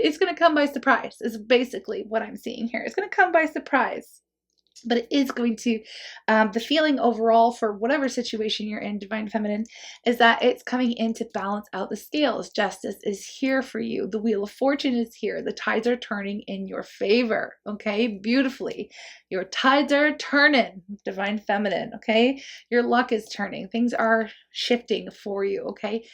It's going to come by surprise is basically what I'm seeing here. It's going to come by surprise. But it is going to, the feeling overall for whatever situation you're in, Divine Feminine, is that it's coming in to balance out the scales. Justice is here for you. The Wheel of Fortune is here. The tides are turning in your favor, okay? Beautifully. Your tides are turning, Divine Feminine, okay? Your luck is turning. Things are shifting for you, okay?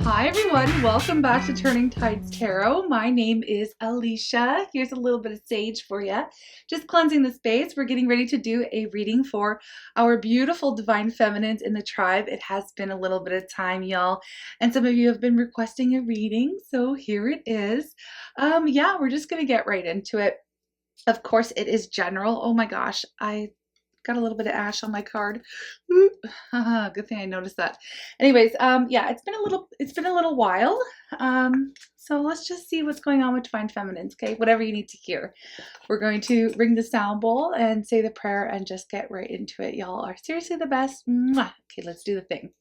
Hi everyone, welcome back to Turning Tides Tarot. My name is Alishia. Here's a little bit of sage for you. Just cleansing the space. We're getting ready to do a reading for our beautiful Divine Feminines in the tribe. It has been a little bit of time, y'all, and some of you have been requesting a reading, so here it is. Yeah, we're just going to get right into it. Of course, it is general. Oh my gosh, I got a little bit of ash on my card. Good thing I noticed that. Anyways, yeah, it's been a little while. So let's just see what's going on with Divine Feminines, okay? Whatever you need to hear. We're going to ring the sound bowl and say the prayer and just get right into it. Y'all are seriously the best. Mwah. Okay, let's do the thing.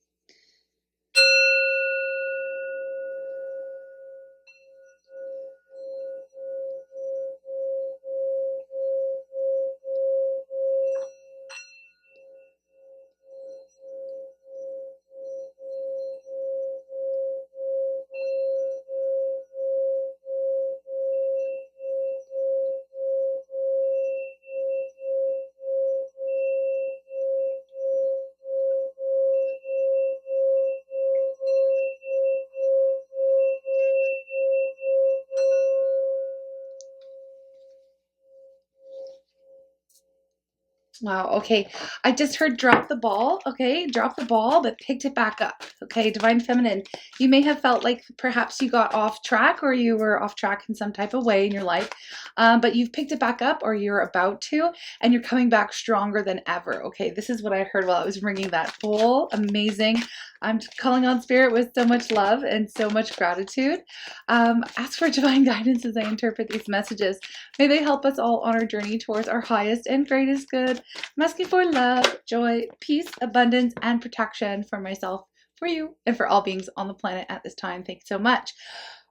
Wow, okay. I just heard drop the ball, okay? Drop the ball, but picked it back up, okay? Divine Feminine, you may have felt like perhaps you got off track or you were off track in some type of way in your life, but you've picked it back up or you're about to, and you're coming back stronger than ever, okay? This is what I heard while I was ringing that bowl. Amazing. I'm calling on Spirit with so much love and so much gratitude. Ask for divine guidance as I interpret these messages. May they help us all on our journey towards our highest and greatest good. I'm asking for love, joy, peace, abundance, and protection for myself, for you, and for all beings on the planet at this time. Thank you so much.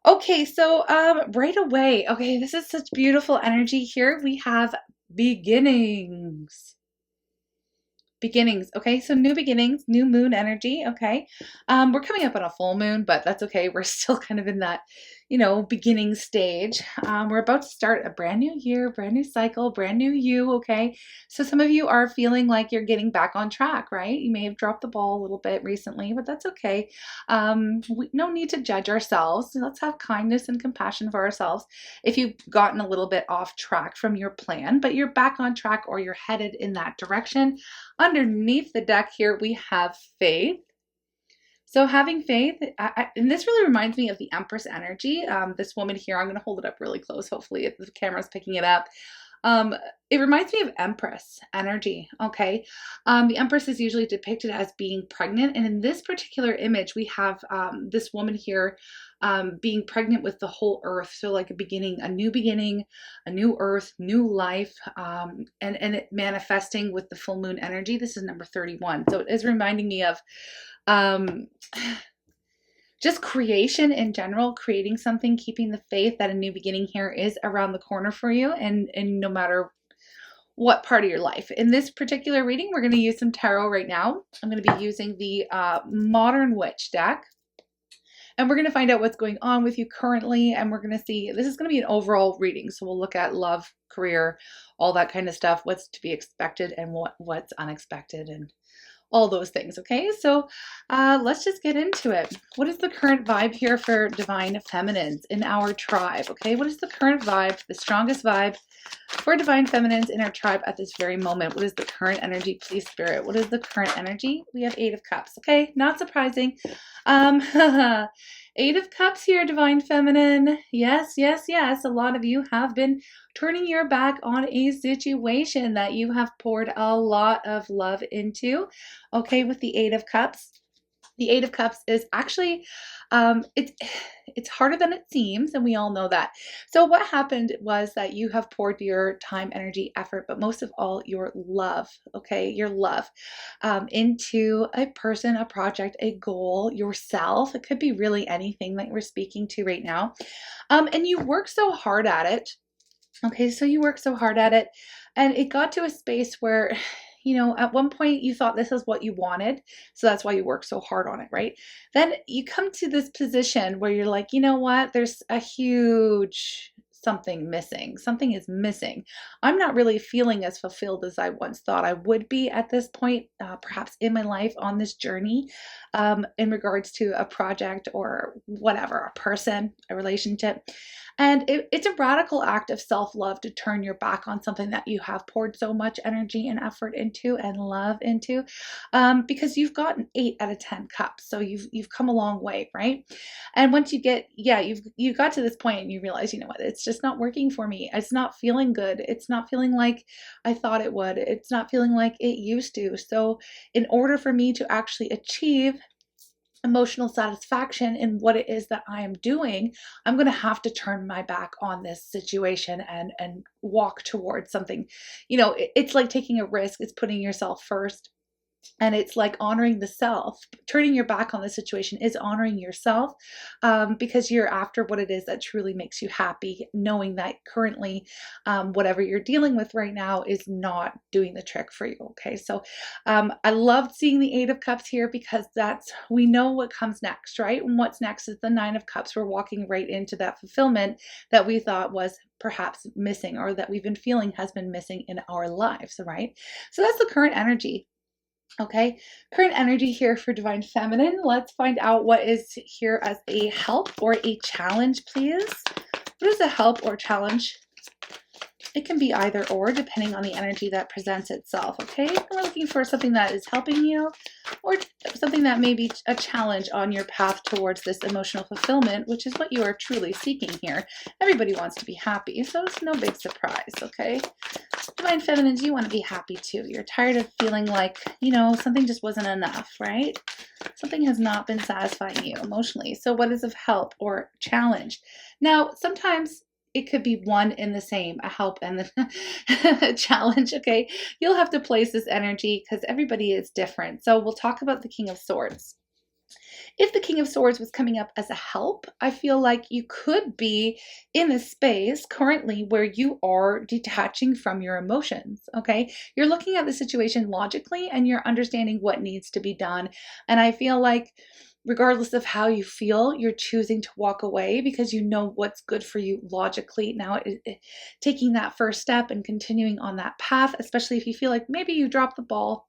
Okay, so right away, okay, this is such beautiful energy here. We have beginnings. Beginnings, okay, so new beginnings, new moon energy, okay. We're coming up on a full moon, but that's okay. We're still kind of in that, you know, beginning stage. We're about to start a brand new year, brand new cycle, brand new you, okay. So some of you are feeling like you're getting back on track, right? You may have dropped the ball a little bit recently, but that's okay. No need to judge ourselves. Let's have kindness and compassion for ourselves if you've gotten a little bit off track from your plan, but you're back on track or you're headed in that direction. Underneath the deck here, we have faith. So having faith, and this really reminds me of the Empress energy. This woman here, I'm going to hold it up really close. Hopefully the camera's picking it up. It reminds me of Empress energy, okay? The Empress is usually depicted as being pregnant, and in this particular image, we have this woman here being pregnant with the whole earth. So like a beginning, a new earth, new life, and it manifesting with the full moon energy. This is number 31. So it is reminding me of just creation in general, creating something, keeping the faith that a new beginning here is around the corner for you, and no matter what part of your life. In this particular reading, we're going to use some tarot right now. I'm going to be using the Modern Witch deck, and we're going to find out what's going on with you currently, and we're going to see, this is going to be an overall reading, so we'll look at love, career, all that kind of stuff, what's to be expected and what's unexpected, and all those things, okay? So let's just get into it. What is the current vibe here for Divine Feminines in our tribe, okay? What is the current vibe, the strongest vibe for Divine Feminines in our tribe at this very moment? What is the current energy, please, Spirit? What is the current energy? We have 8 of Cups, okay? Not surprising. 8 of Cups here, Divine Feminine. Yes, yes, yes. A lot of you have been turning your back on a situation that you have poured a lot of love into. Okay, with the 8 of Cups. The Eight of Cups is actually, it's harder than it seems, and we all know that. So what happened was that you have poured your time, energy, effort, but most of all your love, okay, your love, into a person, a project, a goal, yourself. It could be really anything that we're speaking to right now. And you work so hard at it. Okay, so you work so hard at it, and it got to a space where, at one point you thought this is what you wanted, so that's why you work so hard on it, right? Then you come to this position where you're like, you know what? There's a huge something missing. Something is missing. I'm not really feeling as fulfilled as I once thought I would be at this point, perhaps in my life on this journey, in regards to a project or whatever, a person, a relationship. And it's a radical act of self-love to turn your back on something that you have poured so much energy and effort into and love into, because you've gotten 8 out of 10 cups. So you've come a long way, right? And once you get, you got to this point and you realize, you know what, it's just not working for me. It's not feeling good. It's not feeling like I thought it would. It's not feeling like it used to. So in order for me to actually achieve emotional satisfaction in what it is that I am doing, I'm going to have to turn my back on this situation and walk towards something. It's like taking a risk. It's putting yourself first. And it's like honoring the self. Turning your back on the situation is honoring yourself, because you're after what it is that truly makes you happy, knowing that currently whatever you're dealing with right now is not doing the trick for you. Okay, so I loved seeing the Eight of Cups here, because we know what comes next, right? And what's next is the Nine of Cups. We're walking right into that fulfillment that we thought was perhaps missing, or that we've been feeling has been missing in our lives, right? So that's the current energy. Okay, current energy here for Divine Feminine. Let's find out what is here as a help or a challenge, please. What is a help or challenge? It can be either or, depending on the energy that presents itself, okay? We're looking for something that is helping you, or something that may be a challenge on your path towards this emotional fulfillment, which is what you are truly seeking here. Everybody wants to be happy, so it's no big surprise, okay? Divine Feminines, you want to be happy too. You're tired of feeling like, something just wasn't enough, right? Something has not been satisfying you emotionally. So what is of help or challenge? Now, sometimes it could be one in the same, a help and the challenge, okay? You'll have to place this energy because everybody is different. So we'll talk about the King of Swords. If the King of Swords was coming up as a help, I feel like you could be in a space currently where you are detaching from your emotions, okay? You're looking at the situation logically and you're understanding what needs to be done. And I feel like regardless of how you feel, you're choosing to walk away because you know what's good for you logically. Now, taking that first step and continuing on that path, especially if you feel like maybe you dropped the ball,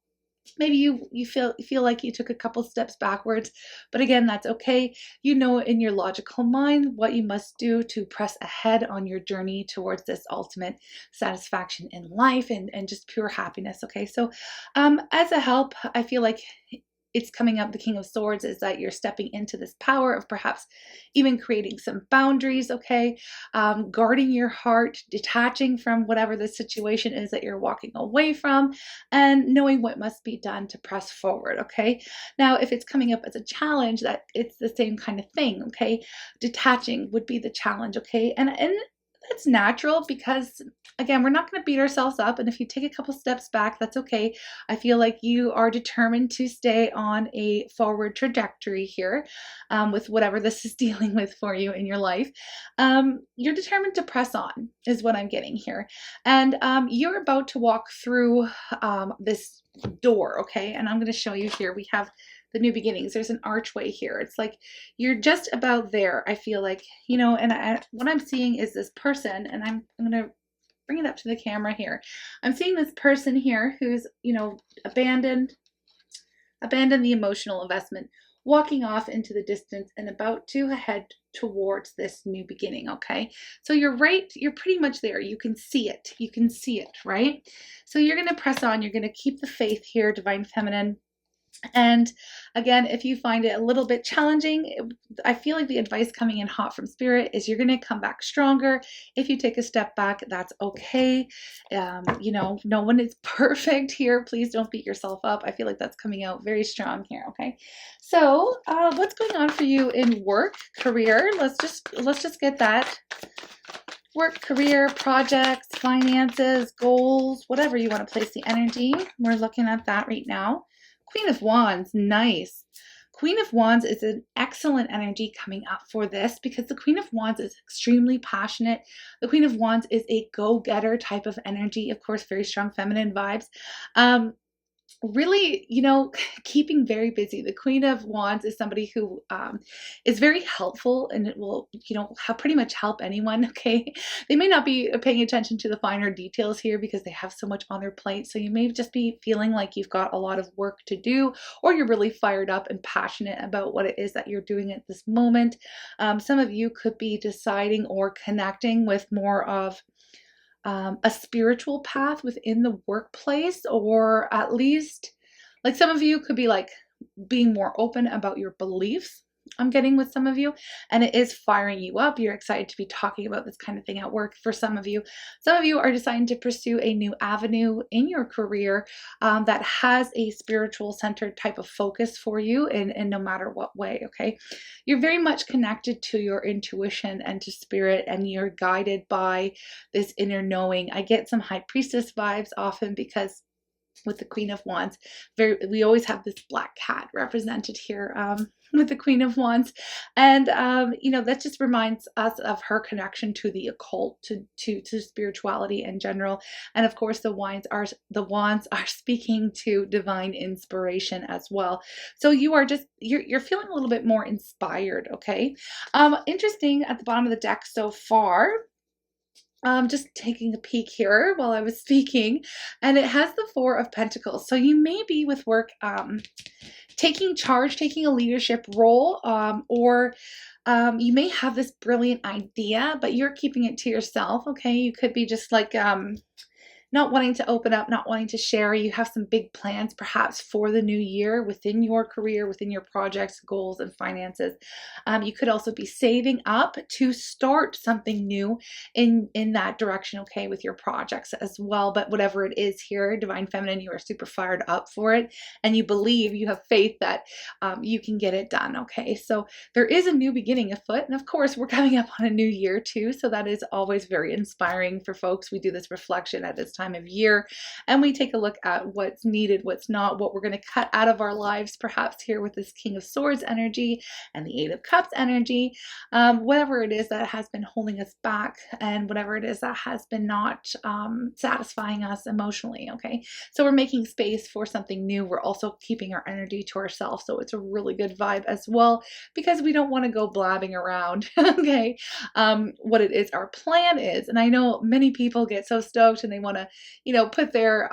maybe you feel like you took a couple steps backwards, but again, that's okay. You know in your logical mind what you must do to press ahead on your journey towards this ultimate satisfaction in life and just pure happiness, okay? So as a help, I feel like it's coming up, the King of Swords, is that you're stepping into this power of perhaps even creating some boundaries, okay? Guarding your heart, detaching from whatever the situation is that you're walking away from, and knowing what must be done to press forward, okay? Now, if it's coming up as a challenge, that it's the same kind of thing, okay? Detaching would be the challenge, okay? And that's natural because, again, we're not going to beat ourselves up. And if you take a couple steps back, that's okay. I feel like you are determined to stay on a forward trajectory here, with whatever this is dealing with for you in your life. You're determined to press on is what I'm getting here. And you're about to walk through this door, okay? And I'm going to show you here. We have the new beginnings. There's an archway here. It's like you're just about there. I feel like, and what I'm seeing is this person, and I'm going to bring it up to the camera here. I'm seeing this person here who's, abandoned the emotional investment, walking off into the distance and about to head towards this new beginning, okay? So you're pretty much there. You can see it, right? So you're going to press on. You're going to keep the faith here, Divine Feminine. And again, if you find it a little bit challenging, I feel like the advice coming in hot from spirit is you're going to come back stronger. If you take a step back, that's okay. You know, no one is perfect here. Please don't beat yourself up. I feel like that's coming out very strong here. Okay. So what's going on for you in work, career? Let's just get that. Work, career, projects, finances, goals, whatever you want to place the energy. We're looking at that right now. Queen of Wands, nice. Queen of Wands is an excellent energy coming up for this because the Queen of Wands is extremely passionate. The Queen of Wands is a go-getter type of energy, of course, very strong feminine vibes. Really, you know, keeping very busy. The Queen of Wands is somebody who is very helpful, and it will, you know, pretty much help anyone, okay? They may not be paying attention to the finer details here because they have so much on their plate. So you may just be feeling like you've got a lot of work to do, or you're really fired up and passionate about what it is that you're doing at this moment. Some of you could be deciding or connecting with more of a spiritual path within the workplace, or at least like some of you could be like being more open about your beliefs. I'm getting with some of you, and it is firing you up. You're excited to be talking about this kind of thing at work. For some of you are deciding to pursue a new avenue in your career that has a spiritual centered type of focus for you in no matter what way, okay? You're very much connected to your intuition and to spirit, and you're guided by this inner knowing. I get some high priestess vibes often because with the Queen of Wands, we always have this black cat represented here with the Queen of Wands, and you know, that just reminds us of her connection to the occult, to spirituality in general, and of course the wands are speaking to divine inspiration as well. So you are just you're feeling a little bit more inspired, okay? Interesting at the bottom of the deck so far. Just taking a peek here while I was speaking, and it has the Four of Pentacles. So you may be with work taking charge, taking a leadership role, or you may have this brilliant idea, but you're keeping it to yourself, okay? You could be just like not wanting to open up, not wanting to share. You have some big plans perhaps for the new year within your career, within your projects, goals, and finances. You could also be saving up to start something new in that direction, okay, with your projects as well. But whatever it is here, Divine Feminine, you are super fired up for it, and you believe, you have faith that you can get it done, okay? So there is a new beginning afoot, and of course we're coming up on a new year too, so that is always very inspiring for folks. We do this reflection at this time of year, and we take a look at what's needed, what's not, what we're going to cut out of our lives perhaps here with this King of Swords energy and the Eight of Cups energy, whatever it is that has been holding us back, and whatever it is that has been not satisfying us emotionally, okay? So we're making space for something new. We're also keeping our energy to ourselves, so it's a really good vibe as well, because we don't want to go blabbing around, okay? What it is our plan is, and I know many people get so stoked and they want to, you know, put their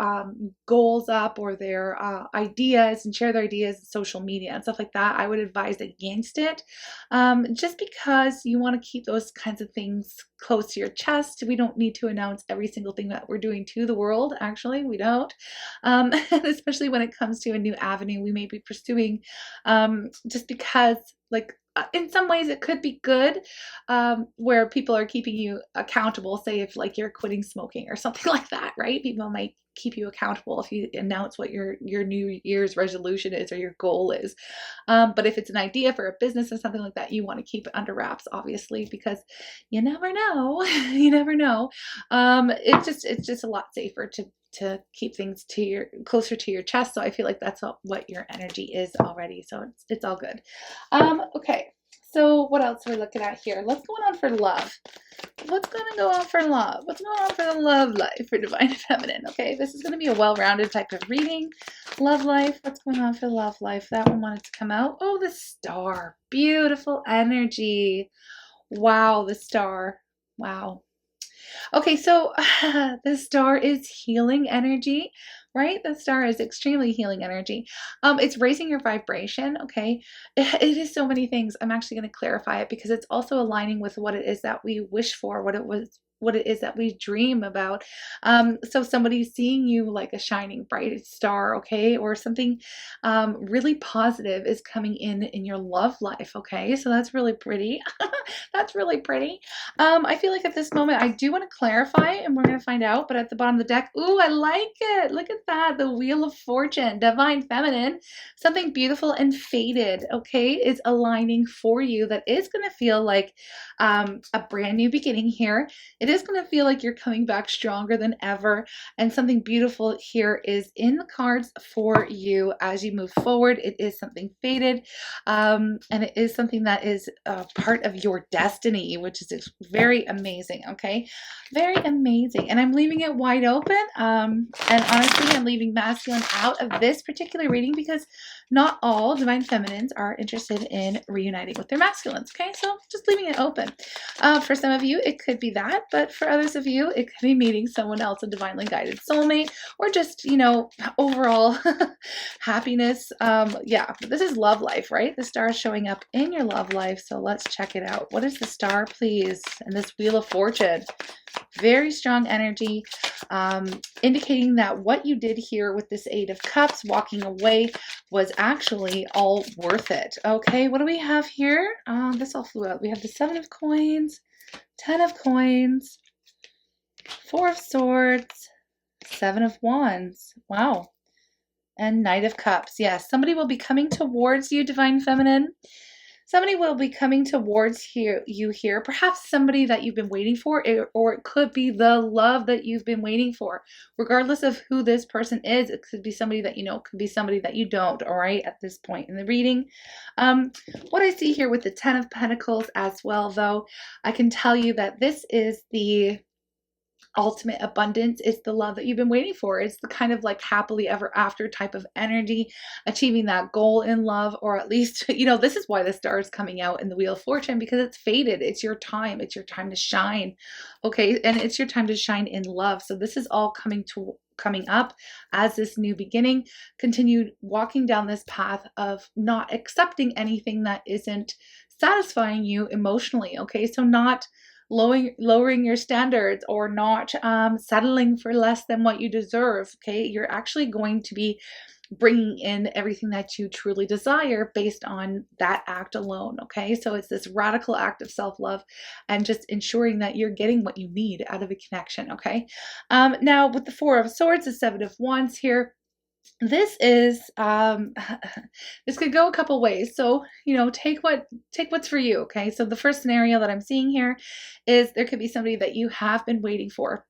goals up or their ideas and share their ideas on social media and stuff like that. I would advise against it, just because you want to keep those kinds of things close to your chest. We don't need to announce every single thing that we're doing to the world. Actually, we don't. And especially when it comes to a new avenue we may be pursuing, just because, like, in some ways it could be good, where people are keeping you accountable. Say if like you're quitting smoking or something like that, right? People might keep you accountable if you announce what your New Year's resolution is or your goal is. But if it's an idea for a business or something like that, you want to keep it under wraps, obviously, because you never know. You never know. It's just a lot safer to keep things to your closer to your chest. So I feel like that's what your energy is already. So it's all good. Okay. So what else are we looking at here? What's going on for love? What's going to go on for love? What's going on for the love life for Divine Feminine? Okay, this is going to be a well-rounded type of reading. Love life. What's going on for love life? That one wanted to come out. Oh, the star. Beautiful energy. Wow, the star. Wow. Okay, so the star is healing energy, right? The star is extremely healing energy. It's raising your vibration, okay? It is so many things. I'm actually going to clarify it because it's also aligning with what it is that we wish for, what it was, what it is that we dream about. So somebody's seeing you like a shining bright star, okay, or something really positive is coming in your love life, okay. So that's really pretty. That's really pretty. I feel like at this moment I do want to clarify, and we're going to find out, but at the bottom of the deck, ooh, I like it. Look at that. The Wheel of Fortune, Divine Feminine, something beautiful and faded, okay, is aligning for you. That is going to feel like a brand new beginning here. It is going to feel like you're coming back stronger than ever, and something beautiful here is in the cards for you as you move forward. It is something faded, and it is something that is part of your destiny, which is very amazing, okay? Very amazing. And I'm leaving it wide open, and honestly, I'm leaving masculine out of this particular reading because not all divine feminines are interested in reuniting with their masculines, okay? So just leaving it open. For some of you, it could be that, but for others of you, it could be meeting someone else, a divinely guided soulmate, or just, you know, overall happiness. Yeah, but this is love life, right? The star is showing up in your love life, so let's check it out. What is the star, please? And this Wheel of Fortune. Very strong energy, indicating that what you did here with this Eight of Cups, walking away, was actually all worth it. Okay, what do we have here? This all flew out. We have the Seven of Coins, 10 of Coins, Four of Swords, Seven of Wands. Wow. And Knight of Cups. Yes, somebody will be coming towards you, Divine Feminine. Somebody will be coming towards you here, perhaps somebody that you've been waiting for, or it could be the love that you've been waiting for. Regardless of who this person is, it could be somebody that you know, it could be somebody that you don't, all right, at this point in the reading. What I see here with the Ten of Pentacles as well, though, I can tell you that this is the ultimate abundance. It's the love that you've been waiting for. It's the kind of like happily ever after type of energy, achieving that goal in love, or at least, you know, this is why the star is coming out in the Wheel of Fortune, because it's faded. It's your time. It's your time to shine. Okay. And it's your time to shine in love. So this is all coming up as this new beginning. Continue walking down this path of not accepting anything that isn't satisfying you emotionally. Okay. So not lowering your standards, or not settling for less than what you deserve. Okay, you're actually going to be bringing in everything that you truly desire based on that act alone. Okay, so it's this radical act of self-love and just ensuring that you're getting what you need out of a connection. Okay, now with the Four of Swords, the Seven of Wands here, this is this could go a couple ways. So, you know, take what's for you. Okay, so the first scenario that I'm seeing here is there could be somebody that you have been waiting for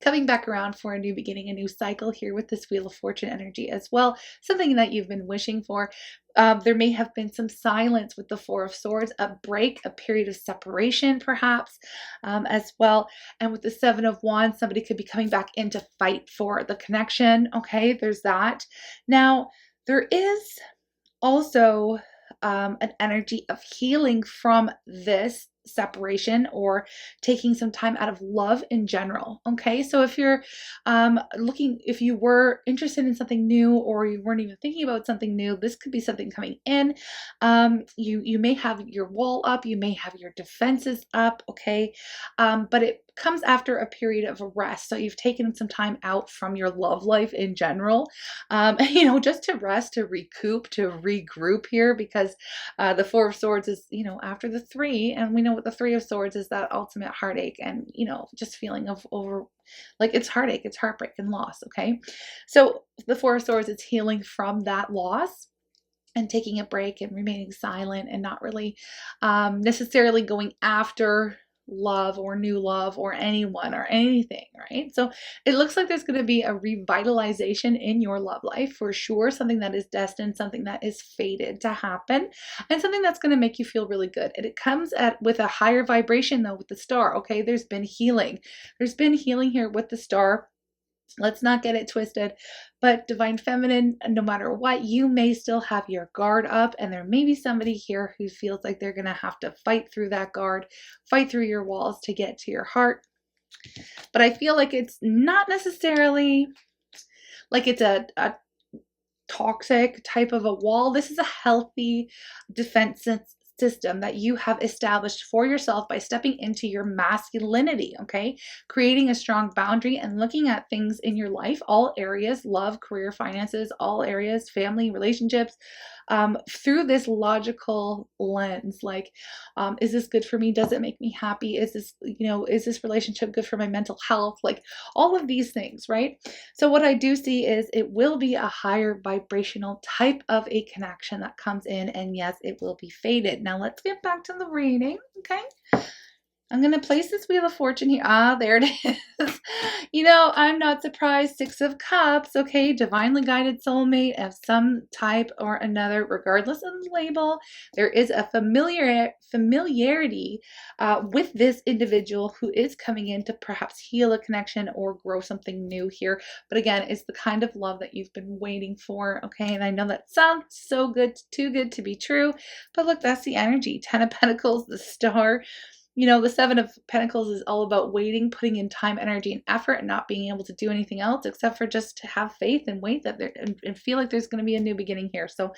coming back around for a new beginning, a new cycle here with this Wheel of Fortune energy as well, something that you've been wishing for. There may have been some silence with the Four of Swords, a break, a period of separation perhaps, as well. And with the Seven of Wands, somebody could be coming back in to fight for the connection. Okay, there's that. Now, there is also an energy of healing from this separation, or taking some time out of love in general. Okay, so if you're if you were interested in something new, or you weren't even thinking about something new, this could be something coming in. You may have your wall up, you may have your defenses up. Okay, but it comes after a period of rest. So you've taken some time out from your love life in general, you know, just to rest, to recoup, to regroup here, because the Four of Swords is, you know, after the Three, and we know what the Three of Swords is, that ultimate heartache and, you know, just feeling of like it's heartache, it's heartbreak and loss. Okay, so the Four of Swords is healing from that loss and taking a break and remaining silent and not really necessarily going after love or new love or anyone or anything, right? So it looks like there's going to be a revitalization in your love life for sure, something that is destined, something that is fated to happen, and something that's going to make you feel really good. And it comes with a higher vibration though with the star. Okay, there's been healing. There's been healing here with the star. Let's not get it twisted. But Divine Feminine, no matter what, you may still have your guard up, and there may be somebody here who feels like they're going to have to fight through that guard, fight through your walls to get to your heart. But I feel like it's not necessarily like it's a toxic type of a wall. This is a healthy system that you have established for yourself by stepping into your masculinity, okay? Creating a strong boundary and looking at things in your life, all areas, love, career, finances, all areas, family, relationships, through this logical lens. Like, is this good for me? Does it make me happy? Is this, is this relationship good for my mental health? Like all of these things, right? So what I do see is it will be a higher vibrational type of a connection that comes in, and yes, it will be faded. Now let's get back to the reading, okay? I'm going to place this Wheel of Fortune here. Ah, there it is. I'm not surprised. 6 of Cups, okay? Divinely guided soulmate of some type or another, regardless of the label. There is a familiarity with this individual who is coming in to perhaps heal a connection or grow something new here. But again, it's the kind of love that you've been waiting for, okay? And I know that sounds so good, too good to be true. But look, that's the energy. 10 of Pentacles, the Star. The 7 of Pentacles is all about waiting, putting in time, energy, and effort, and not being able to do anything else except for just to have faith and wait that there and feel like there's going to be a new beginning here. So,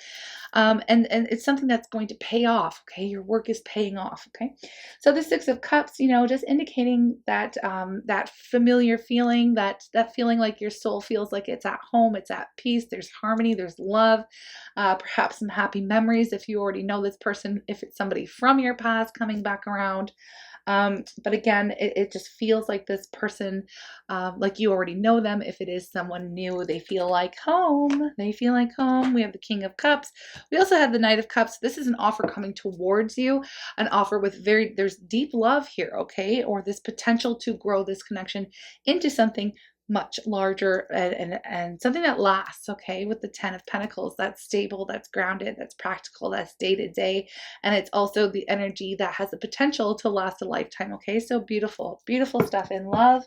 and it's something that's going to pay off. Okay, your work is paying off. Okay, so the 6 of Cups, just indicating that that familiar feeling, that feeling like your soul feels like it's at home, it's at peace. There's harmony, there's love, perhaps some happy memories if you already know this person, if it's somebody from your past coming back around. But again, it just feels like this person, like you already know them. If it is someone new, they feel like home. They feel like home. We have the King of Cups. We also have the Knight of Cups. This is an offer coming towards you, an offer with there's deep love here, okay? Or this potential to grow this connection into something much larger and something that lasts, okay? With the 10 of Pentacles, that's stable, that's grounded, that's practical, that's day to day, and it's also the energy that has the potential to last a lifetime, okay? So beautiful, beautiful stuff in love.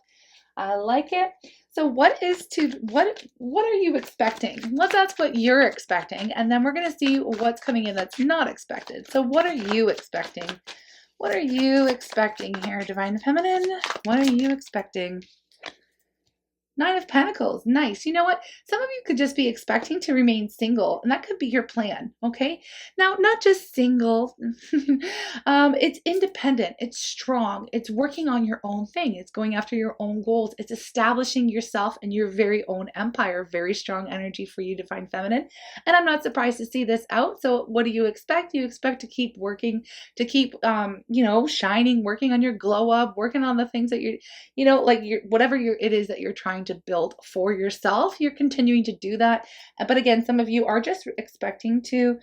I like it. So what are you expecting? Well, that's what you're expecting, and then we're going to see what's coming in that's not expected. So what are you expecting? What are you expecting here, Divine Feminine? What are you expecting? 9 of Pentacles. Nice. You know what? Some of you could just be expecting to remain single, and that could be your plan, okay? Now, not just single. It's independent. It's strong. It's working on your own thing. It's going after your own goals. It's establishing yourself and your very own empire. Very strong energy for you, Divine Feminine. And I'm not surprised to see this out. So what do you expect? You expect to keep working, to keep, shining, working on your glow up, working on the things that whatever it is that you're trying to build for yourself. You're continuing to do that. But again, some of you are just expecting to,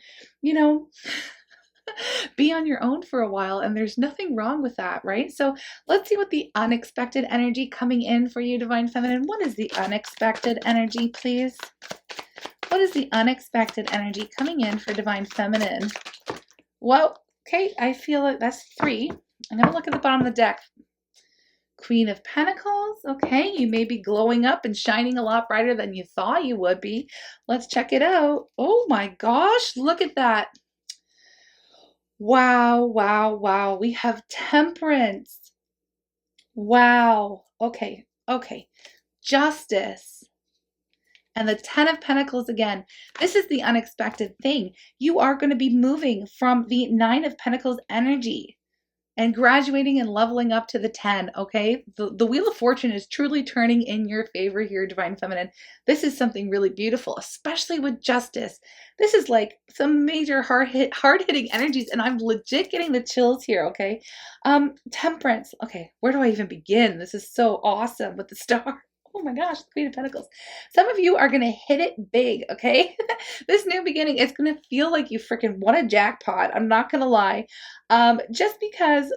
be on your own for a while, and there's nothing wrong with that, right? So let's see what the unexpected energy coming in for you, Divine Feminine. What is the unexpected energy, please? What is the unexpected energy coming in for Divine Feminine? Well, okay, I feel like that's 3. I'm going to look at the bottom of the deck. Queen of Pentacles. Okay, you may be glowing up and shining a lot brighter than you thought you would be. Let's check it out. Oh my gosh, look at that. Wow, wow, wow. We have Temperance. Wow. Okay, okay. Justice. And the 10 of Pentacles again. This is the unexpected thing. You are going to be moving from the 9 of Pentacles energy and graduating and leveling up to the 10, okay? The Wheel of Fortune is truly turning in your favor here, Divine Feminine. This is something really beautiful, especially with Justice. This is like some major hard-hitting energies, and I'm legit getting the chills here, okay? Temperance. Okay, where do I even begin? This is so awesome with the Star. Oh my gosh, the Queen of Pentacles. Some of you are going to hit it big, okay? This new beginning, it's going to feel like you freaking won a jackpot. I'm not going to lie. Just because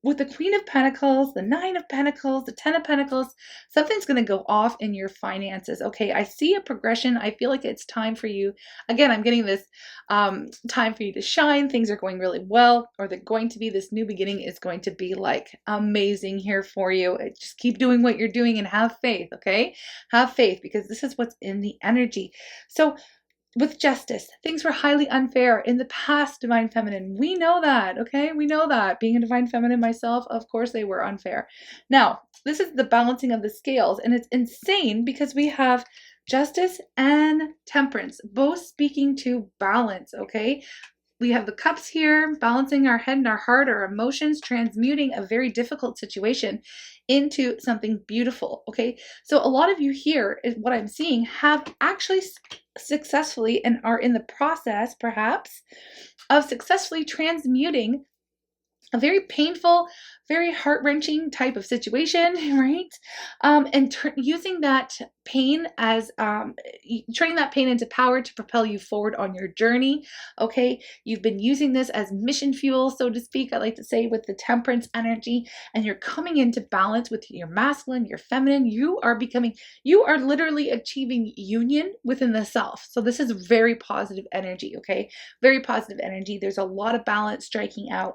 with the Queen of Pentacles, the 9 of Pentacles, the 10 of Pentacles, something's going to go off in your finances. Okay, I see a progression. I feel like it's time for you. Again, I'm getting this time for you to shine. Things are going really well, or they're going to be. This new beginning is going to be like amazing here for you. Just keep doing what you're doing and have faith, okay? Have faith, because this is what's in the energy. So with Justice, things were highly unfair in the past, Divine Feminine. We know that, okay? We know that. Being a Divine Feminine myself, of course they were unfair. Now, this is the balancing of the scales, and it's insane because we have Justice and Temperance, both speaking to balance, okay? we have the cups here, balancing our head and our heart, our emotions, transmuting a very difficult situation into something beautiful. Okay. So a lot of you here, is what I'm seeing, have actually successfully and are in the process perhaps of successfully transmuting a very painful, very heart-wrenching type of situation, right? And using that pain as, turning that pain into power to propel you forward on your journey, okay? You've been using this as mission fuel, so to speak, I like to say, with the temperance energy, and you're coming into balance with your masculine, your feminine. You are literally achieving union within the self. So this is very positive energy, okay? Very positive energy. There's a lot of balance striking out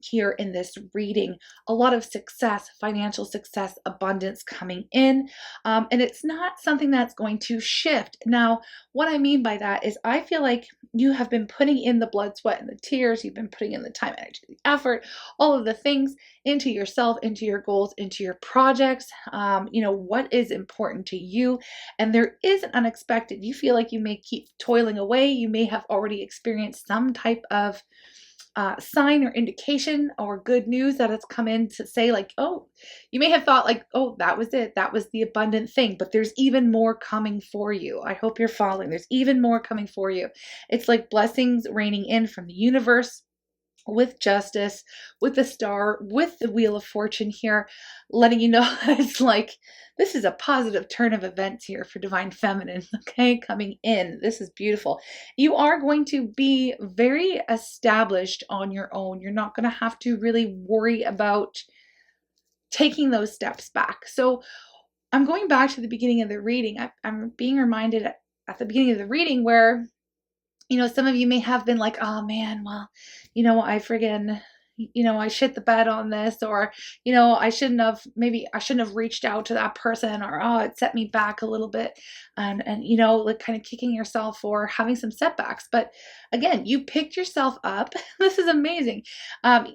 here in this reading. A lot of success, financial success, abundance coming in. And it's not something that's going to shift. Now, what I mean by that is I feel like you have been putting in the blood, sweat, and the tears. You've been putting in the time, energy, the effort, all of the things into yourself, into your goals, into your projects. What is important to you. And there is an unexpected. You feel like you may keep toiling away. You may have already experienced some type of sign or indication or good news that has come in to say, like, oh, you may have thought like, oh, that was it. That was the abundant thing, but there's even more coming for you. I hope you're following. There's even more coming for you. It's like blessings raining in from the universe, with justice, with the star, with the wheel of fortune here, letting you know that it's like, this is a positive turn of events here for divine feminine, okay, coming in. This is beautiful. You are going to be very established on your own. You're not going to have to really worry about taking those steps back. So I'm going back to the beginning of the reading. I'm being reminded at the beginning of the reading where, some of you may have been like, oh man, well, I friggin', I shit the bed on this, or, I shouldn't have reached out to that person, or, oh, it set me back a little bit, and, like kind of kicking yourself for having some setbacks. But again, you picked yourself up. This is amazing.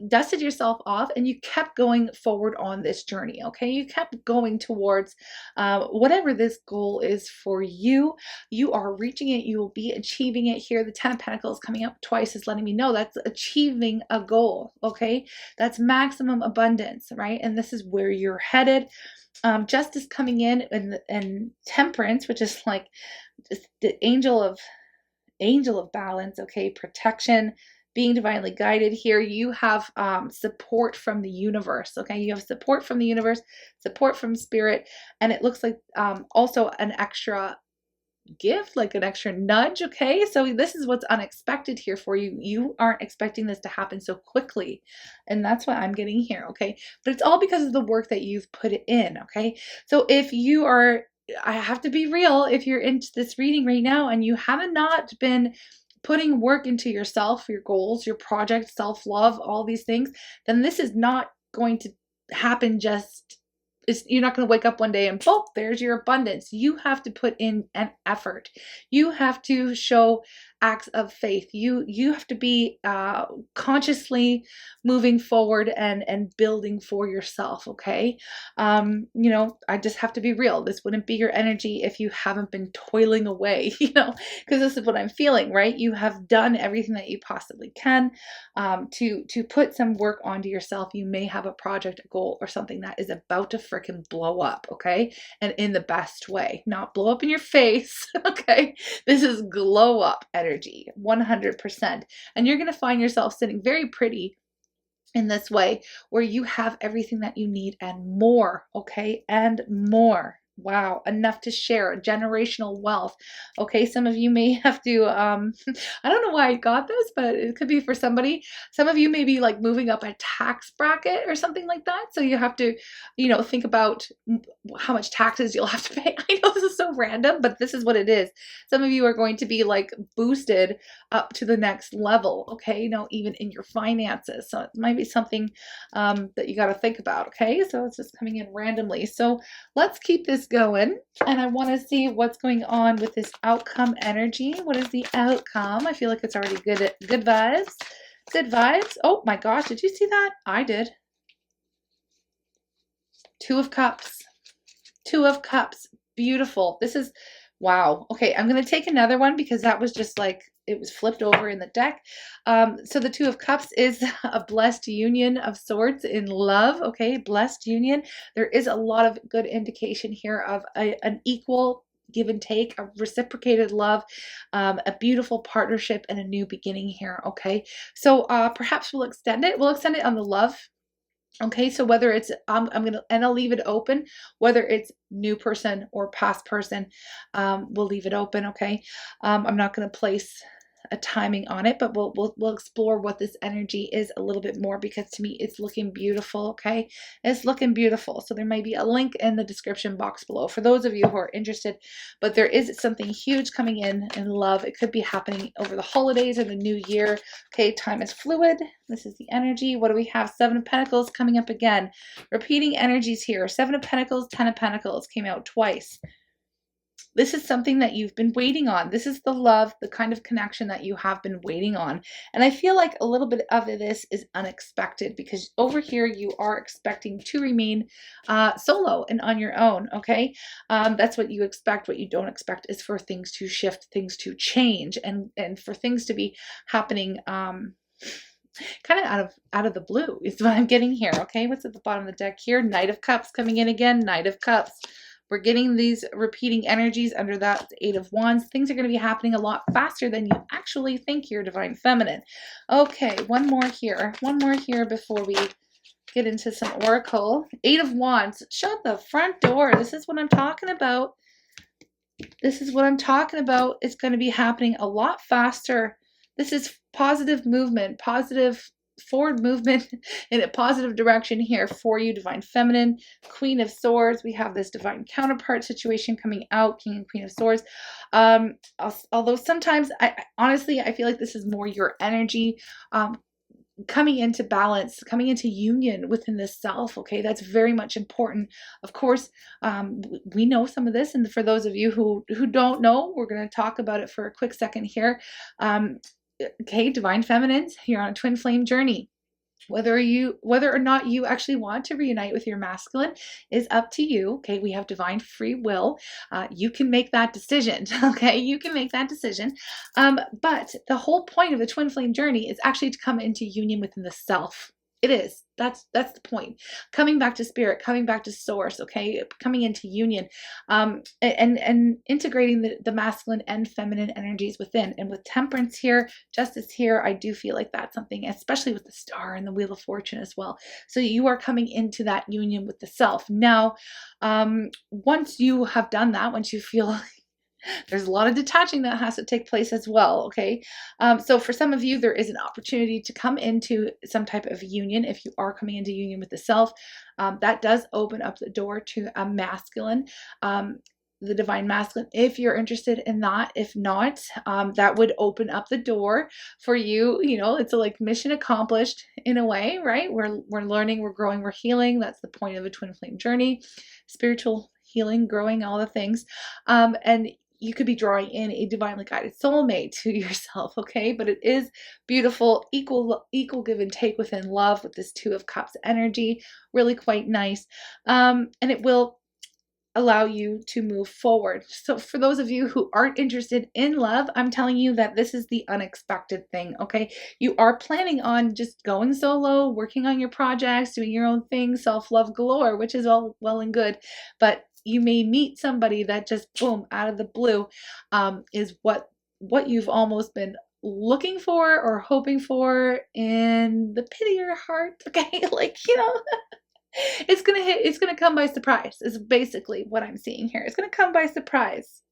Dusted yourself off and you kept going forward on this journey. Okay. You kept going towards, whatever this goal is for you. You are reaching it. You will be achieving it here. The 10 of Pentacles coming up twice is letting me know that's achieving a goal. Okay. That's maximum abundance, right? And this is where you're headed. Justice coming in, and temperance, which is like just the angel of balance. Okay. Protection, being divinely guided here. You have support from the universe. Okay. You have support from the universe, support from spirit. And it looks like also an extra gift, like an extra nudge. Okay. So this is what's unexpected here for you. You aren't expecting this to happen so quickly. And that's what I'm getting here. Okay. But it's all because of the work that you've put in. Okay. So if you are, I have to be real, if you're into this reading right now and you haven't not been putting work into yourself, your goals, your project, self-love, all these things, then this is not going to happen you're not going to wake up one day and boom, there's your abundance. You have to put in an effort. You have to show acts of faith. You have to be consciously moving forward and building for yourself. Okay. I just have to be real. This wouldn't be your energy if you haven't been toiling away, because this is what I'm feeling, right? You have done everything that you possibly can to put some work onto yourself. You may have a project, a goal, or something that is about to freaking blow up. Okay. And in the best way, not blow up in your face. Okay. This is glow up energy. 100%. And you're going to find yourself sitting very pretty in this way where you have everything that you need and more. Okay. And more. Wow. Enough to share. Generational wealth. Okay. Some of you may have to, I don't know why I got this, but it could be for somebody. Some of you may be like moving up a tax bracket or something like that. So you have to, think about how much taxes you'll have to pay. I know this is so random, but this is what it is. Some of you are going to be like boosted up to the next level. Okay. Even in your finances. So it might be something that you got to think about. Okay. So it's just coming in randomly. So let's keep this going, and I want to see what's going on with this outcome energy. What is the outcome? I feel like it's already good vibes. Good vibes. Oh my gosh, did you see that? I did. Two of Cups. Two of Cups. Beautiful. This is wow. Okay, I'm going to take another one because that was just like it was flipped over in the deck. So the Two of Cups is a blessed union of sorts in love. Okay, blessed union. There is a lot of good indication here of an equal give and take, a reciprocated love, a beautiful partnership, and a new beginning here. Okay, so perhaps we'll extend it. We'll extend it on the love. Okay, so whether it's I'm gonna, and I'll leave it open, whether it's new person or past person, we'll leave it open. Okay, I'm not gonna place a timing on it, but we'll explore what this energy is a little bit more, because to me it's looking beautiful. Okay, it's looking beautiful. So there might be a link in the description box below for those of you who are interested. But there is something huge coming in love. It could be happening over the holidays or the new year. Okay, time is fluid. This is the energy. What do we have? Seven of Pentacles coming up again. Repeating energies here. Seven of Pentacles, Ten of Pentacles came out twice. This is something that you've been waiting on. This is the love, the kind of connection that you have been waiting on. And I feel like a little bit of this is unexpected, because over here you are expecting to remain solo and on your own. Okay, that's what you expect. What you don't expect is for things to shift, things to change, and for things to be happening kind of out of the blue is what I'm getting here. Okay, what's at the bottom of the deck here? Knight of Cups coming in again. Knight of Cups. We're getting these repeating energies under that Eight of Wands. Things are going to be happening a lot faster than you actually think here, Divine Feminine. Okay, one more here. One more here before we get into some oracle. Eight of Wands. Shut the front door. This is what I'm talking about. This is what I'm talking about. It's going to be happening a lot faster. This is positive movement, positive forward movement in a positive direction here for you, Divine Feminine. Queen of Swords. We have this divine counterpart situation coming out, King and Queen of Swords. Although sometimes, honestly, I feel like this is more your energy coming into balance, coming into union within the self. Okay, that's very much important. Of course, we know some of this, and for those of you who don't know, we're going to talk about it for a quick second here. Okay, Divine Feminines, you're on a twin flame journey. Whether or not you actually want to reunite with your masculine is up to you. Okay, we have divine free will. You can make that decision. Okay, you can make that decision. But the whole point of the twin flame journey is actually to come into union within the self. It is. That's the point. Coming back to spirit, coming back to source, okay? Coming into union, and integrating the masculine and feminine energies within. And with temperance here, justice here, I do feel like that's something, especially with the star and the wheel of fortune as well. So you are coming into that union with the self. Now, once you have done that, once you feel there's a lot of detaching that has to take place as well. Okay, so for some of you, there is an opportunity to come into some type of union. If you are coming into union with the self, that does open up the door to a masculine, the divine masculine, if you're interested in that. If not, that would open up the door for you. You know, it's like mission accomplished in a way, right? We're learning, we're growing, we're healing. That's the point of a twin flame journey. Spiritual healing, growing, all the things. And you could be drawing in a divinely guided soulmate to yourself, okay? But it is beautiful, equal give and take within love with this Two of Cups energy, really quite nice. And it will allow you to move forward. So for those of you who aren't interested in love, I'm telling you that this is the unexpected thing, okay? You are planning on just going solo, working on your projects, doing your own thing, self-love galore, which is all well and good, but you may meet somebody that just, boom, out of the blue, is what you've almost been looking for or hoping for in the pit of your heart, okay? Like, you know, it's gonna come by surprise, is basically what I'm seeing here. It's gonna come by surprise.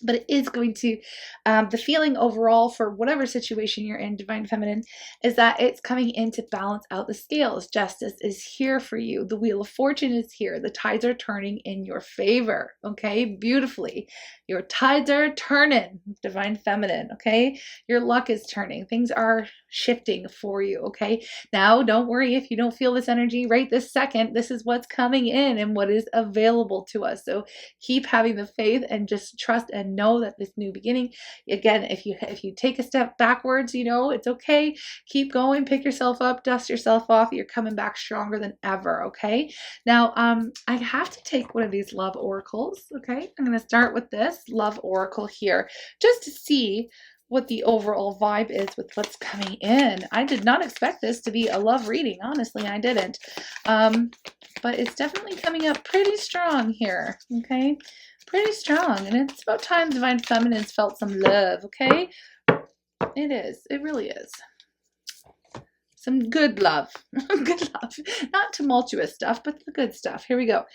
But it is going to, the feeling overall for whatever situation you're in, Divine Feminine, is that it's coming in to balance out the scales. Justice is here for you. The Wheel of Fortune is here. The tides are turning in your favor, okay? Beautifully. Your tides are turning, Divine Feminine, okay? Your luck is turning. Things are shifting for you, okay? Now, don't worry if you don't feel this energy right this second. This is what's coming in and what is available to us. So keep having the faith and just trust and know that this new beginning, again, if you take a step backwards, you know, it's okay. Keep going, pick yourself up, dust yourself off. You're coming back stronger than ever, okay? Now, I have to take one of these love oracles, okay? I'm going to start with this love oracle here just to see what the overall vibe is with what's coming in. I did not expect this to be a love reading. Honestly, I didn't. But it's definitely coming up pretty strong here, okay? Pretty strong. And it's about time Divine Feminine's felt some love, okay? It is. It really is. Some good love. Good love. Not tumultuous stuff, but the good stuff. Here we go.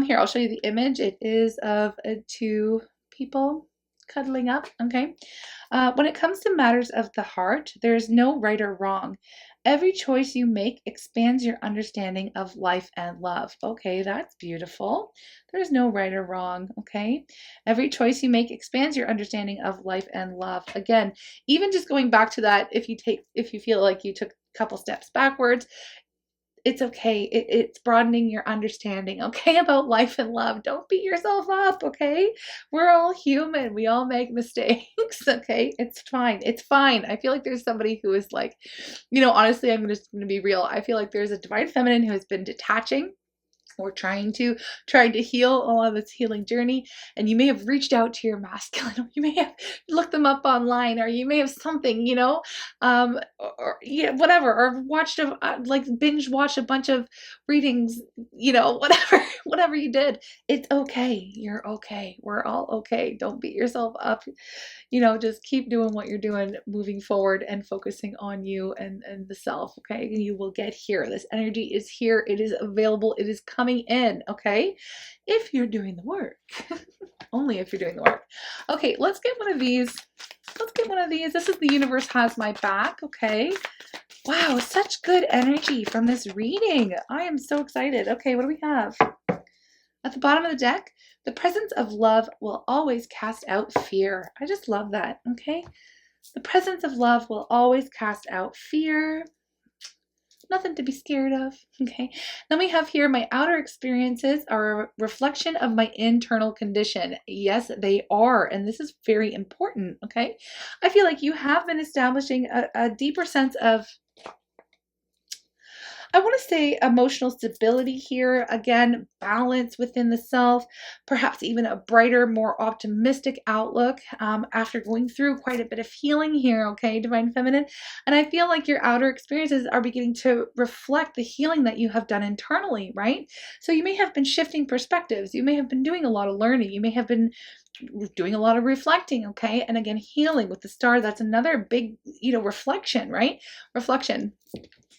Here, I'll show you the image. It is of two people cuddling up, okay? When it comes to matters of the heart, there is no right or wrong. Every choice you make expands your understanding of life and love. Okay, that's beautiful. There's no right or wrong, okay? Every choice you make expands your understanding of life and love. Again, even just going back to that, if you feel like you took a couple steps backwards, it's okay. It's broadening your understanding, okay, about life and love. Don't beat yourself up, okay? We're all human. We all make mistakes, okay? It's fine. It's fine. I feel like there's somebody who is like, you know, honestly, I'm just going to be real. I feel like there's a Divine Feminine who has been detaching or trying to heal along this healing journey, and you may have reached out to your masculine, or you may have looked them up online, or you may have something, you know, or yeah, whatever, or watched like binge watched a bunch of readings, you know, whatever you did. It's okay. You're okay. We're all okay. Don't beat yourself up. You know, just keep doing what you're doing, moving forward and focusing on you and the self, okay? You will get here. This energy is here. It is available. It is coming in, okay? If you're doing the work. Only if you're doing the work. Okay, let's get one of these. Let's get one of these. This is The Universe Has My Back, okay? Wow, such good energy from this reading. I am so excited. Okay, what do we have? At the bottom of the deck, the presence of love will always cast out fear. I just love that, okay? The presence of love will always cast out fear. Nothing to be scared of, okay? Then we have here, my outer experiences are a reflection of my internal condition. Yes, they are, and this is very important, okay? I feel like you have been establishing a deeper sense of, I want to say, emotional stability here. Again, balance within the self, perhaps even a brighter, more optimistic outlook after going through quite a bit of healing here, okay, Divine Feminine? And I feel like your outer experiences are beginning to reflect the healing that you have done internally, right? So you may have been shifting perspectives. You may have been doing a lot of learning. You may have been doing a lot of reflecting, okay? And again, healing with the star, that's another big, you know, reflection, right? Reflection.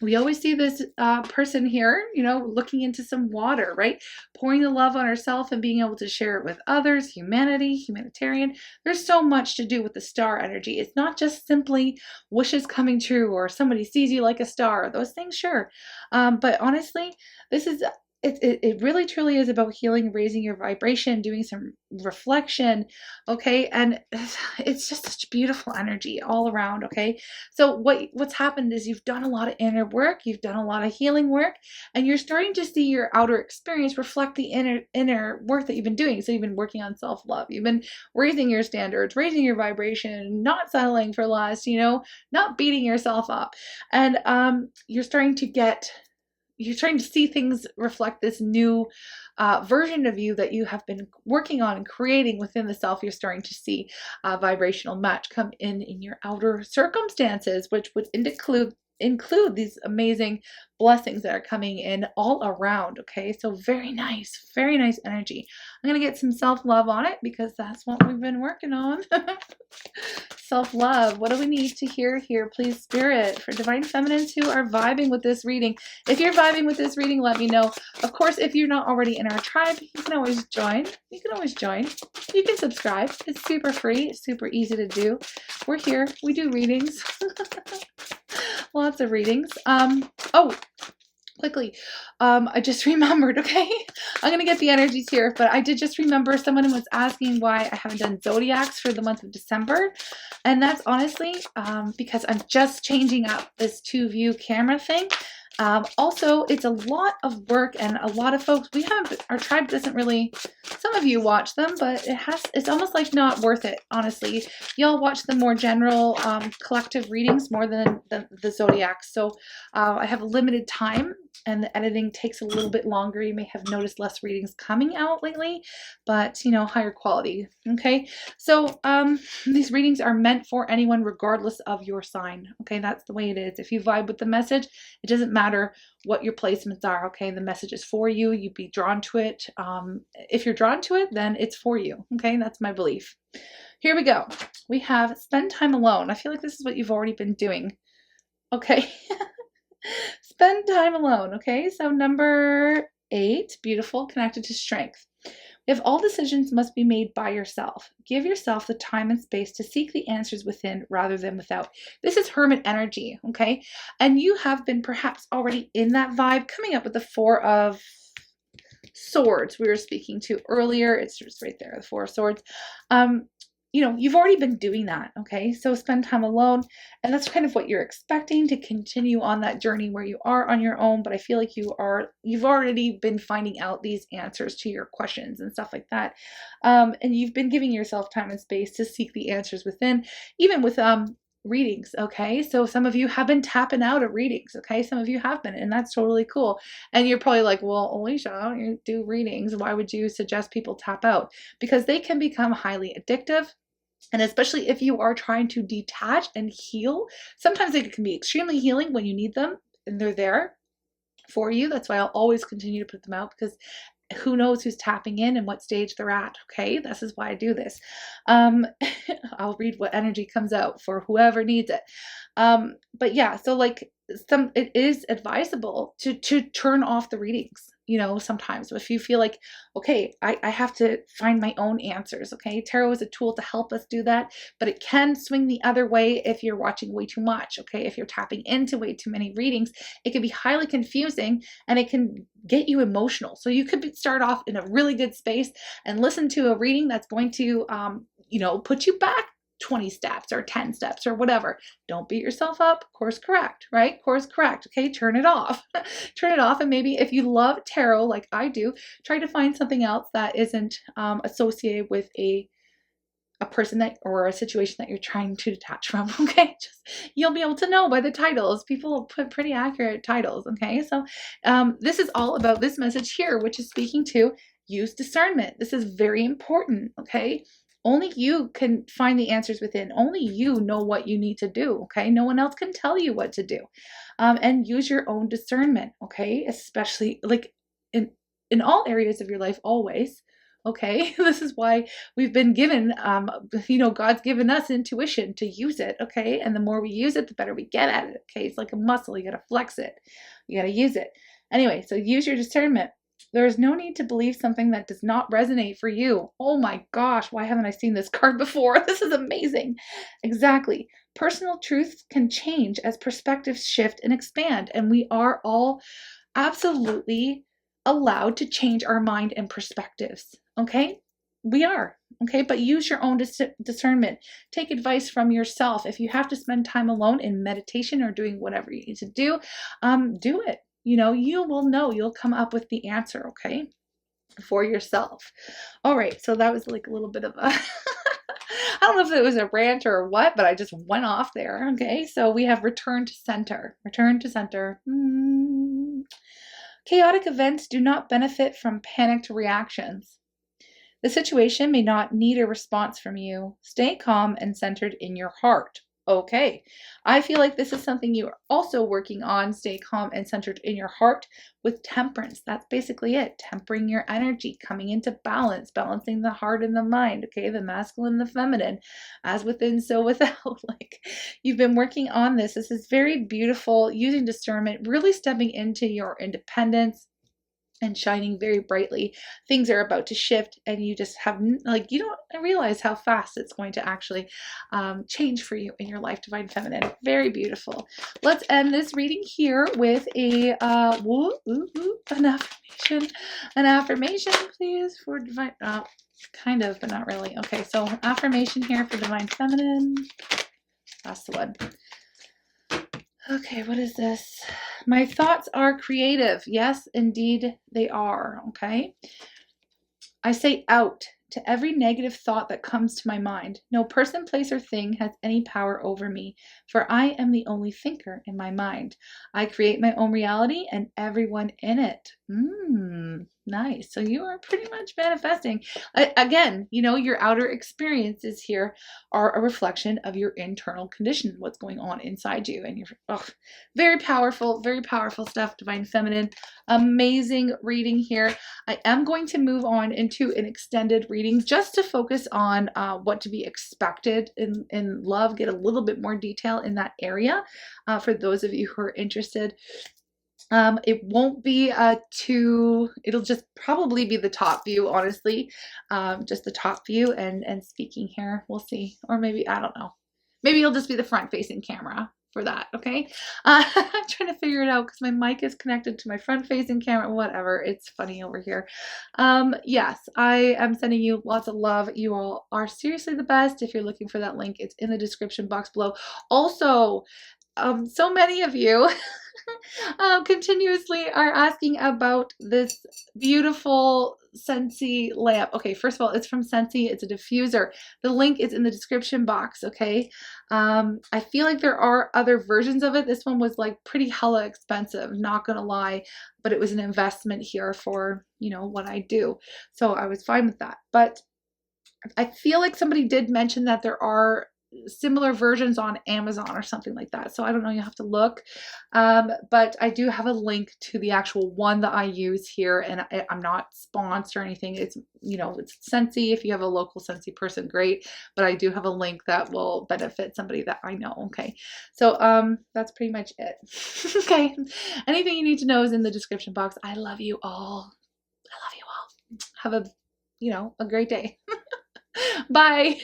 We always see this person here, you know, looking into some water, right? Pouring the love on herself and being able to share it with others, humanity, humanitarian. There's so much to do with the star energy. It's not just simply wishes coming true or somebody sees you like a star. Those things, sure. But honestly, this is... It really truly is about healing, raising your vibration, doing some reflection, okay? And it's just such beautiful energy all around, okay? So what's happened is you've done a lot of inner work, you've done a lot of healing work, and you're starting to see your outer experience reflect the inner work that you've been doing. So you've been working on self-love, you've been raising your standards, raising your vibration, not settling for less, you know, not beating yourself up. And you're starting to see things reflect this new version of you that you have been working on and creating within the self. You're starting to see a vibrational match come in your outer circumstances, which would include these amazing blessings that are coming in all around, okay? So very nice energy. I'm going to get some self-love on it because that's what we've been working on. Self-love. What do we need to hear here, please, Spirit, for Divine Feminines who are vibing with this reading? If you're vibing with this reading, let me know. Of course, if you're not already in our tribe, you can always join. You can subscribe. It's super free. It's super easy to do. We're here. We do readings. Lots of readings. Oh, quickly, I just remembered, okay? I'm going to get the energies here, but I did just remember someone was asking why I haven't done zodiacs for the month of December. And that's honestly because I'm just changing up this 2-view camera thing. Also, it's a lot of work, and a lot of folks, our tribe doesn't really, some of you watch them, but it's almost like not worth it, honestly. Y'all watch the more general collective readings more than the zodiacs. So I have a limited time and the editing takes a little bit longer. You may have noticed less readings coming out lately, but you know, higher quality. Okay, so these readings are meant for anyone regardless of your sign. Okay, that's the way it is. If you vibe with the message, it doesn't matter what your placements are. Okay, the message is for you. You'd be drawn to it. If you're drawn to it, then it's for you. Okay, that's my belief. Here we go. We have spend time alone. I feel like this is what you've already been doing. Okay. Spend time alone. Okay, so number 8, beautiful, connected to strength. If all decisions must be made by yourself, give yourself the time and space to seek the answers within rather than without. This is Hermit energy, okay? And you have been perhaps already in that vibe, coming up with the 4 of Swords we were speaking to earlier. It's just right there, the 4 of Swords. You know, you've already been doing that, okay? So spend time alone, and that's kind of what you're expecting to continue on that journey where you are on your own, but I feel like you've already been finding out these answers to your questions and stuff like that. And you've been giving yourself time and space to seek the answers within, even with readings, okay? So some of you have been tapping out at readings, okay? Some of you have been, and that's totally cool. And you're probably like, well, Alishia, I don't do readings. Why would you suggest people tap out? Because they can become highly addictive. And especially if you are trying to detach and heal, sometimes it can be extremely healing when you need them and they're there for you. That's why I'll always continue to put them out, because who knows who's tapping in and what stage they're at. Okay, this is why I do this. I'll read what energy comes out for whoever needs it. But yeah, so like it is advisable to turn off the readings, you know, sometimes if you feel like, okay, I have to find my own answers. Okay, tarot is a tool to help us do that, but it can swing the other way if you're watching way too much. Okay, if you're tapping into way too many readings, it can be highly confusing and it can get you emotional. So you could start off in a really good space and listen to a reading that's going to you know, put you back 20 steps or 10 steps or whatever. Don't beat yourself up. Course correct, right? Course correct. Okay, turn it off. Turn it off. And maybe if you love tarot like I do, try to find something else that isn't associated with a person that or a situation that you're trying to detach from. Okay, just you'll be able to know by the titles. People put pretty accurate titles. Okay, so this is all about this message here, which is speaking to use discernment. This is very important. Okay, only you can find the answers within. Only you know what you need to do. Okay, no one else can tell you what to do. And use your own discernment. Okay, especially like in all areas of your life, always. Okay, this is why we've been given, you know, God's given us intuition to use it. Okay, and the more we use it, the better we get at it. Okay, it's like a muscle. You got to flex it. You got to use it. Anyway, so use your discernment. There is no need to believe something that does not resonate for you. Oh my gosh, why haven't I seen this card before? This is amazing. Exactly. Personal truths can change as perspectives shift and expand, and we are all absolutely allowed to change our mind and perspectives. Okay? We are. Okay? But use your own discernment. Take advice from yourself. If you have to spend time alone in meditation or doing whatever you need to do it. You know, you will know. You'll come up with the answer, okay? For yourself. All right, so that was like a little bit of a I don't know if it was a rant or what, but I just went off there. Okay, so we have return to center. Return to center. Chaotic events do not benefit from panicked reactions. The situation may not need a response from you. Stay calm and centered in your heart. Okay, I feel like this is something you are also working on. Stay calm and centered in your heart with temperance. That's basically it. Tempering your energy, coming into balance, balancing the heart and the mind. Okay, the masculine and the feminine, as within, so without. Like, you've been working on this. This is very beautiful. Using discernment, really stepping into your independence and shining very brightly. Things are about to shift and you just have, like, you don't realize how fast it's going to actually change for you in your life, Divine Feminine. Very beautiful. Let's end this reading here with a an affirmation. An affirmation, please, for Divine, kind of, but not really. Okay, so affirmation here for Divine Feminine. That's the one. Okay, what is this? My thoughts are creative. Yes, indeed they are. Okay. I say out to every negative thought that comes to my mind. No person, place, or thing has any power over me, for I am the only thinker in my mind. I create my own reality and everyone in it. Nice. So you are pretty much manifesting. Again, you know, your outer experiences here are a reflection of your internal condition, what's going on inside you. And you're very powerful stuff, Divine Feminine. Amazing reading here. I am going to move on into an extended reading just to focus on what to be expected in love, get a little bit more detail in that area for those of you who are interested. It won't be it'll just probably be the top view, honestly. Just the top view and speaking here. We'll see. Or maybe, I don't know. Maybe it'll just be the front facing camera for that, okay? I'm trying to figure it out because my mic is connected to my front facing camera, whatever. It's funny over here. Yes, I am sending you lots of love. You all are seriously the best. If you're looking for that link, it's in the description box below. Also, so many of you continuously are asking about this beautiful Scentsy lamp. Okay, first of all, it's from Scentsy. It's a diffuser. The link is in the description box, okay? I feel like there are other versions of it. This one was like pretty hella expensive, not gonna lie, but it was an investment here for, you know, what I do. So I was fine with that. But I feel like somebody did mention that there are similar versions on Amazon or something like that. So I don't know, you have to look. But I do have a link to the actual one that I use here, and I'm not sponsored or anything. It's, you know, it's Scentsy. If you have a local Scentsy person, great. But I do have a link that will benefit somebody that I know. Okay. So that's pretty much it. Okay. Anything you need to know is in the description box. I love you all. I love you all. Have a, you know, a great day. Bye.